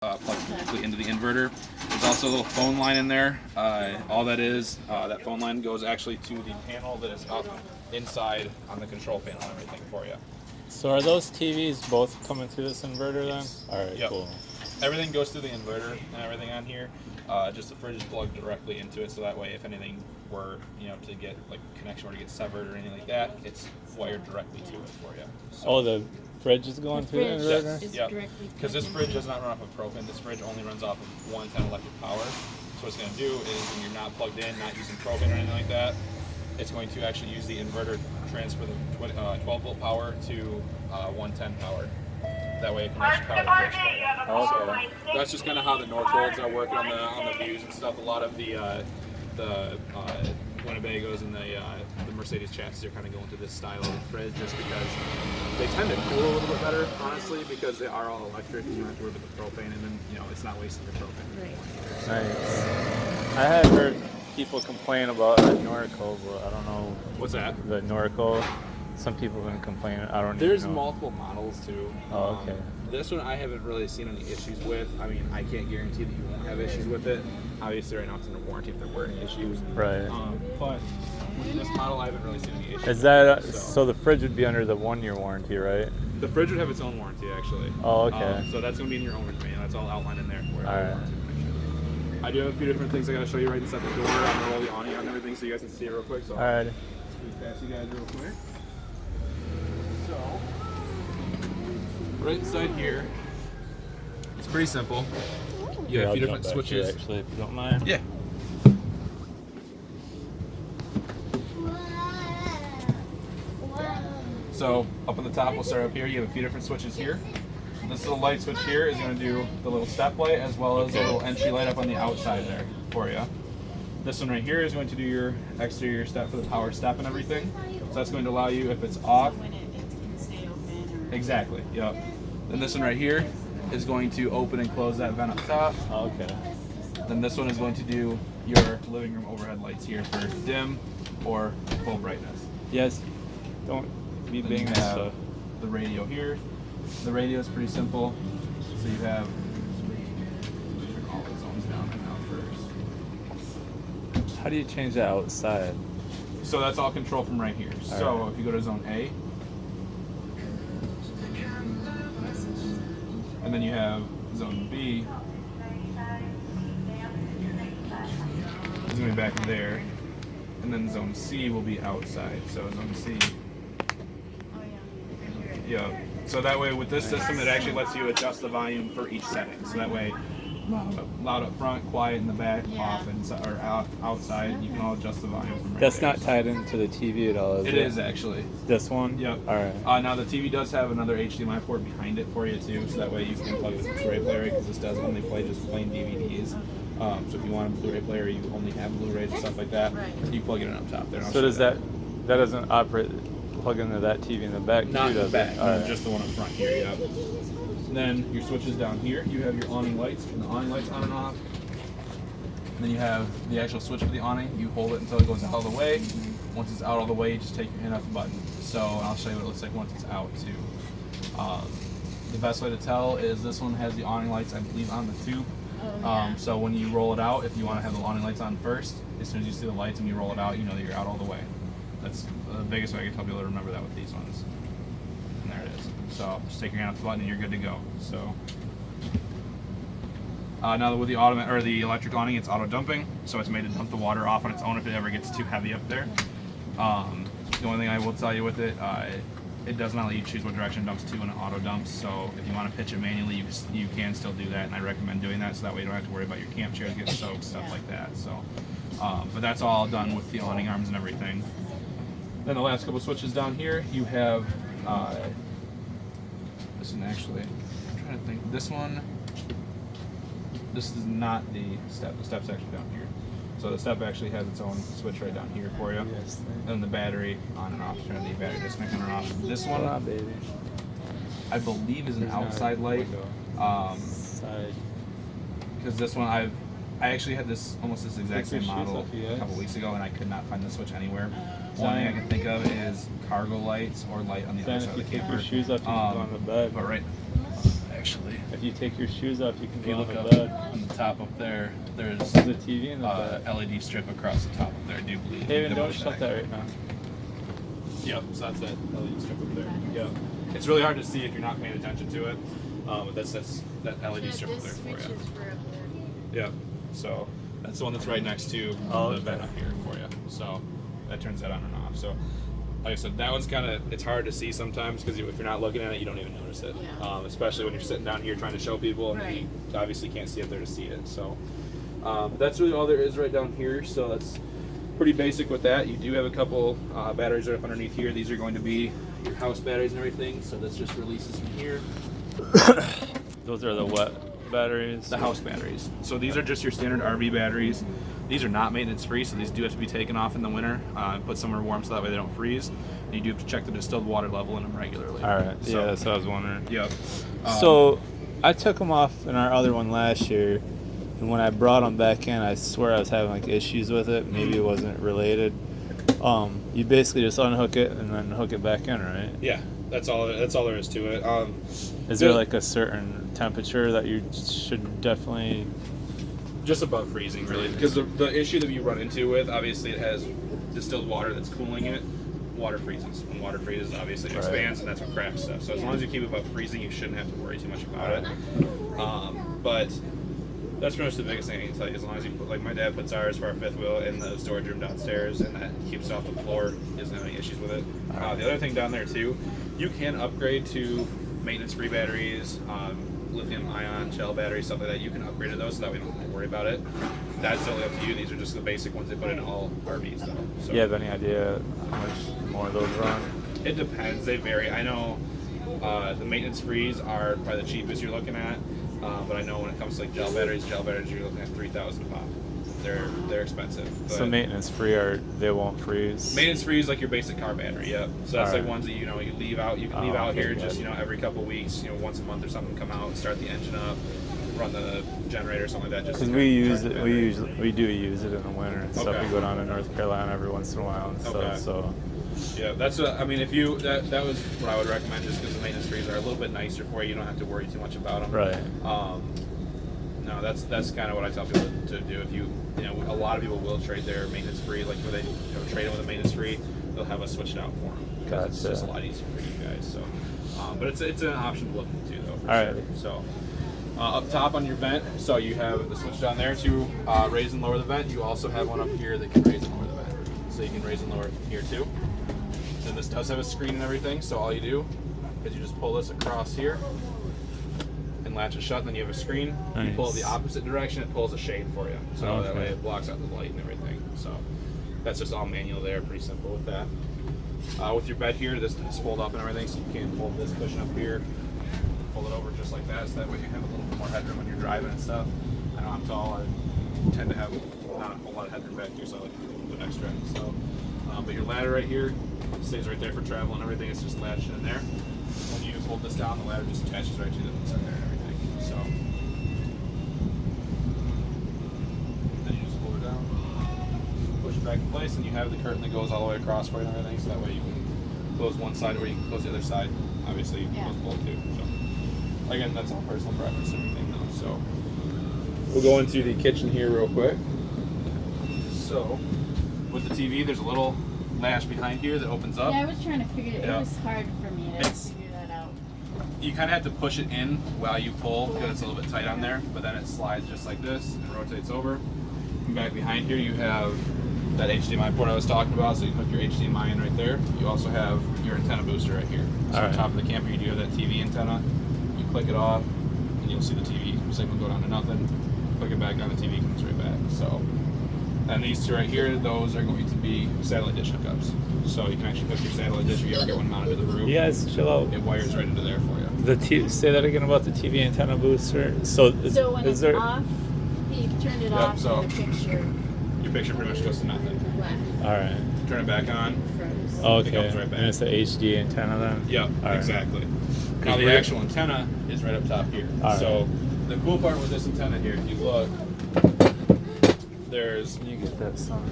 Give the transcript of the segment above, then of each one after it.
plugged directly into the inverter. There's also a little phone line in there. All that is, that phone line goes actually to the panel that is up inside on the control panel and everything for you. So are those TVs both coming through this inverter then? All right, Yep. cool. Everything goes through the inverter and everything on here. Just the fridge is plugged directly into it, so that way if anything were, to get like connection or to get severed or anything like that, it's wired directly to it for you. So, Oh, the fridge is going through the inverter? yes, yep. Because this fridge does not run off of propane. This fridge only runs off of 110 electric power. So what it's going to do is when you're not plugged in, not using propane or anything like that, it's going to actually use the inverter to transfer the 12 volt power to 110 power. That way it can actually power the fridge. Okay. So that's just kind of how the Northvolts are working on the views and stuff. A lot of the Winnebagos and the Mercedes chassis are kind of going to this style of fridge just because they tend to cool a little bit better, honestly, because they are all electric and you don't have to worry about the propane, and then it's not wasting your propane. Right. Nice. I had heard people complain about a Norco, but I don't know. What's that? The Norco. Some people have been complaining. I don't There's even know. multiple models too. Oh, okay. This one I haven't really seen any issues with. I mean, I can't guarantee that you won't have issues with it. Obviously, right now it's under warranty if there were any issues. Right. But with this model, I haven't really seen any issues. Is that so? The fridge would be under the 1-year warranty, right? The fridge would have its own warranty, actually. Oh, okay. So that's going to be in your owner's manual. That's all outlined in there for you. All right. I do have a few different things I got to show you right inside the door. I'm going to roll the awning on and everything so you guys can see it real quick. So All right. squeeze past you guys real quick. So, right inside here, it's pretty simple. You have a few different switches. Actually, if you don't mind. Yeah. So up on the top, we'll start up here. You have a few different switches here. This little light switch here is going to do the little step light as well as a little entry light up on the outside there for you. This one right here is going to do your exterior step for the power step and everything. So that's going to allow you, if it's off. When it can stay open. Or... Exactly, yep. Then this one right here is going to open and close that vent up top. Okay. Then this one is going to do your living room overhead lights here for dim or full brightness. Yes. Don't be Then you being have the radio here. The radio is pretty simple. So you have turn all the zones down and out first. How do you change that outside? So that's all control from right here. So if you go to zone A, and then you have zone B, it's going to be back there, and then zone C will be outside. So zone C. Yeah. So that way, with this system, it actually lets you adjust the volume for each setting. So that way, loud up front, quiet in the back, off or outside. You can all adjust the volume from right That's there. not tied into the TV at all, is it? It is actually. This one? Yep. All right. Now the TV does have another HDMI port behind it for you too, so that way you can plug it with a Blu-ray player because this does only play just plain DVDs. So if you want a Blu-ray player, you only have Blu-rays and stuff like that. You plug it in up top there. So does that doesn't operate? Plug into that TV in the back? Not in the back, All right. just the one up front here. Yeah. And then your switches down here. You have your awning lights, turn the awning lights on and off. And then you have the actual switch for the awning. You hold it until it goes out all the way. Once it's out all the way, you just take your hand off the button. So I'll show you what it looks like once it's out too. The best way to tell is this one has the awning lights, I believe, on the tube. So when you roll it out, if you want to have the awning lights on first, as soon as you see the lights and you roll it out, you know that you're out all the way. That's the biggest way I can tell people to remember that with these ones. And there it is. So just take your hand off the button and you're good to go. So now with the the electric awning, it's auto dumping, so it's made to dump the water off on its own if it ever gets too heavy up there. The only thing I will tell you with it, it does not let you choose what direction it dumps to when it auto dumps. So if you want to pitch it manually, you can still do that, and I recommend doing that so that way you don't have to worry about your camp chairs getting soaked, stuff like that. So, but that's all done with the awning arms and everything. Then the last couple switches down here, you have this one actually. I'm trying to think. This one. This is not the step. The step's actually down here. So the step actually has its own switch right down here for you. Yes. And the battery on and off. Turn the battery disconnect on and off. This one, baby. I believe, is an outside light. Side. Because this one I actually had almost this exact same model a couple weeks ago, and I could not find the switch anywhere. One thing I can think of is cargo lights or light on the other side of the camper. Keep your shoes up, you can go on the bed. But right, actually, If if you take your shoes off, you can If go you on look the up bed. on the top up there, there's The TV in the bed. LED strip across the top up there. I do believe. Haven, don't shut that right now. Yep, so that's that LED strip up there. Yep. It's really hard to see if you're not paying attention to it. But that's that LED strip up there for you. Yep. So that's the one that's right next to the vent up here for you. So that turns that on and off. So like I said, that one's kind of, it's hard to see sometimes because if you're not looking at it, you don't even notice it. Yeah. Especially when you're sitting down here trying to show people, and Right. you obviously can't see up there to see it. So that's really all there is right down here. So that's pretty basic with that. You do have a couple batteries right up underneath here. These are going to be your house batteries and everything. So this just releases from here. Those are the wet batteries. The house batteries. So these are just your standard RV batteries. These are not maintenance free, so these do have to be taken off in the winter and put somewhere warm so that way they don't freeze. And you do have to check the distilled water level in them regularly. All right. So, Yeah, that's what I was wondering. Yep. So I took them off in our other one last year, and when I brought them back in, I swear I was having like issues with it. Maybe it wasn't related. You basically just unhook it and then hook it back in, right? Yeah, that's all there is to it. Is there like a certain temperature that you should definitely? Just above freezing, really, because the issue that you run into with, obviously, it has distilled water that's cooling it. Water freezes. When water freezes, obviously, it expands, and that's what cracks stuff. So as long as you keep it above freezing, you shouldn't have to worry too much about it. But that's pretty much the biggest thing I can tell you. As long as you put, like my dad puts ours for our fifth wheel in the storage room downstairs, and that keeps it off the floor, he doesn't have any issues with it. The other thing down there too, you can upgrade to maintenance-free batteries, lithium-ion shell batteries, stuff like that. You can upgrade to those, so that we don't have to worry about it. That's totally up to you. These are just the basic ones they put in all RVs, though. So Do you have any idea how much more of those run? it depends. They vary. I know the maintenance-frees are probably the cheapest you're looking at, but I know when it comes to like gel batteries, you're looking at $3,000 a pop. They're expensive. But So maintenance free, or they won't freeze? maintenance free is like your basic car battery, yep. So that's Alright. like ones that you leave out. You can leave out here just every couple weeks, once a month or something. Come out, start the engine up, run the generator or something like that. Just Because to we kinda use charge it, the we battery. do use it in the winter and stuff. Okay. We go down to North Carolina every once in a while and stuff. Okay. So Yeah, that's what I mean. If you that was what I would recommend, just because the maintenance frees are a little bit nicer for you. You don't have to worry too much about them. right. No, that's kind of what I tell people to do. If a lot of people will trade their maintenance free, like where they trade it with a maintenance free, they'll have us switch it out for them. Gotcha. It's just a lot easier for you guys. So, but it's an option to look into though. For Alright. sure. So. Up top on your vent, so you have the switch down there to raise and lower the vent. You also have one up here that can raise and lower the vent. So you can raise and lower it here too. And this does have a screen and everything, so all you do is you just pull this across here and latch it shut, and then you have a screen. You pull it the Nice. opposite direction, it pulls a shade for you. So that Okay. way it blocks out the light and everything. So that's just all manual there, pretty simple with that. With your bed here, this does fold up and everything, so you can fold this cushion up here, fold it over just like that, so that way you have a little bit more headroom when you're driving and stuff. I know I'm tall, I tend to have not a whole lot of headroom back here, so I like to do a little bit extra. So, but your ladder right here stays right there for travel and everything. It's just latched in there. When you hold this down, the ladder just attaches right to the inside there and everything. So then you just pull it down, push it back in place, and you have the curtain that goes all the way across for you and everything. So that way you can close one side or you can close the other side. Obviously, you can close both too. So again, that's all personal preference and everything though. So we'll go into the kitchen here real quick. So with the TV, there's a little latch behind here that opens up. Yeah, I was trying to figure it. Yeah. It was hard for me to It's- figure that out. You kind of have to push it in while you pull because it's a little bit tight on there, but then it slides just like this and rotates over. And back behind here you have that HDMI port I was talking about, so you can hook your HDMI in right there. You also have your antenna booster right here. So on Alright. top of the camper you do have that TV antenna. You click it off and you'll see the TV signal go down to nothing. Click it back on, the TV comes right back. So, and these two right here, those are going to be satellite dish hookups. So you can actually hook your satellite dish if you ever get one mounted to the roof. You guys chill out. It wires right into there for you. Say that again about the TV antenna booster. So So when is it's there? off, he turned it off, so- and the picture Your picture pretty much goes to nothing. left, All right. Turn it back on. froze. Okay. It comes right back. And it's the HD antenna then. Yep, All right. exactly. Now the actual antenna is right up top here. All right. So the cool part with this antenna here, if you look, there's You get that sound.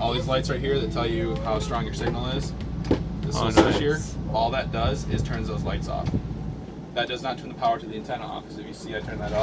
all these lights right here that tell you how strong your signal is. This Oh, little switch here, nice. all that does is turns those lights off. that does not turn the power to the antenna off. Because if you see, I turn that off.